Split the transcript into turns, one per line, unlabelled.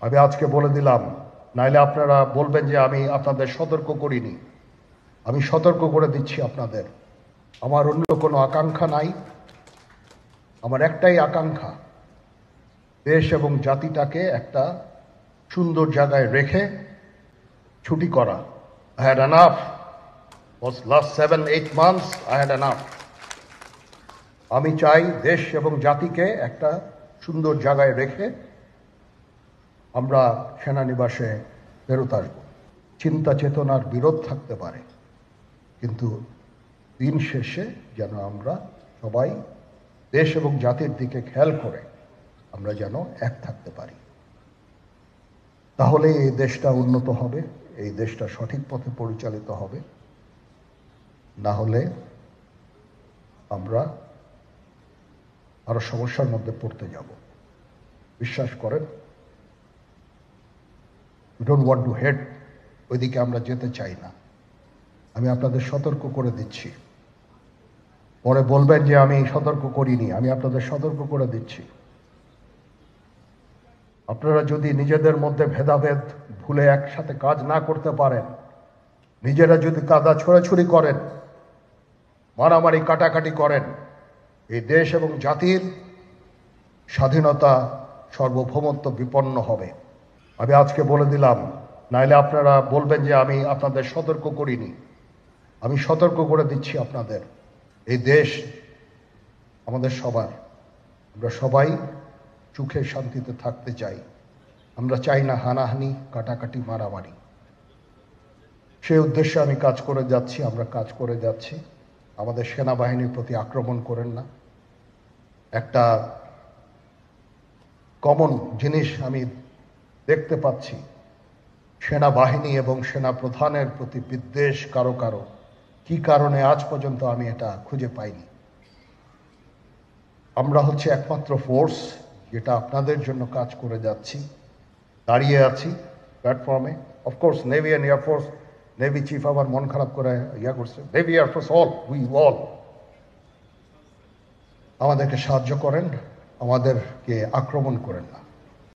আমি আজকে বলে দিলাম, নাইলে আপনারা বলবেন যে আমি আপনাদের সতর্ক করিনি। আমি সতর্ক করে দিচ্ছি আপনাদের। আমার অন্য কোনো আকাঙ্ক্ষা নাই। আমার একটাই আকাঙ্ক্ষা, দেশ এবং জাতিটাকে একটা সুন্দর জায়গায় রেখে ছুটি করা। I had enough. Was last 7-8 months I had enough. আমি চাই দেশ এবং জাতিকে একটা সুন্দর জায়গায় রেখে আমরা সেনানিবাসে ফেরত আসব। চিন্তা চেতনার বিরোধ থাকতে পারে, কিন্তু দিন শেষে যেন আমরা সবাই দেশ এবং জাতির দিকে খেয়াল করে আমরা যেন এক থাকতে পারি। তাহলে এই দেশটা উন্নত হবে, এই দেশটা সঠিক পথে পরিচালিত হবে। না হলে আমরা আরো সমস্যার মধ্যে পড়তে যাব। বিশ্বাস করেন, we don't want to head, ওইদিকে আমরা যেতে চাই না। আমি আপনাদের সতর্ক করে দিচ্ছি। পরে বলবেন যে আমি সতর্ক করিনি। আমি আপনাদের সতর্ক করে দিচ্ছি। আপনারা যদি নিজেদের মধ্যে ভেদাভেদ ভুলে একসাথে কাজ না করতে পারেন, নিজেরা যদি কাদা ছোড়াছুড়ি করেন, মারামারি কাটাকাটি করেন, এই দেশ এবং জাতির স্বাধীনতা সার্বভৌমত্ব বিপন্ন হবে। আমি আজকে বলে দিলাম, নাইলে আপনারা বলবেন যে আমি আপনাদের সতর্ক করিনি। আমি সতর্ক করে দিচ্ছি আপনাদের। এই দেশ আমাদের সবার। আমরা সবাই সুখে শান্তিতে থাকতে চাই। আমরা চাই না হানাহানি, কাটাকাটি, মারামারি। সেই উদ্দেশ্যে আমি কাজ করে যাচ্ছি, আমরা কাজ করে যাচ্ছি। আমাদের সেনাবাহিনীর প্রতি আক্রমণ করেন না। একটা কমন জিনিস আমি দেখতে পাচ্ছি, সেনাবাহিনী এবং সেনা প্রধানের প্রতি বিদ্বেষ কারো কারো। কি কারণে আজ পর্যন্ত আমি এটা খুঁজে পাইনি। আমরা হচ্ছে একমাত্র ফোর্স যেটা আপনাদের জন্য কাজ করে যাচ্ছি, দাঁড়িয়ে আছি প্ল্যাটফর্মে। Of course navy and air force, navy chief আবার মন খারাপ করে করছে। Navy air force all, we all আমাদেরকে সাহায্য করেন, আমাদেরকে আক্রমণ করেন না।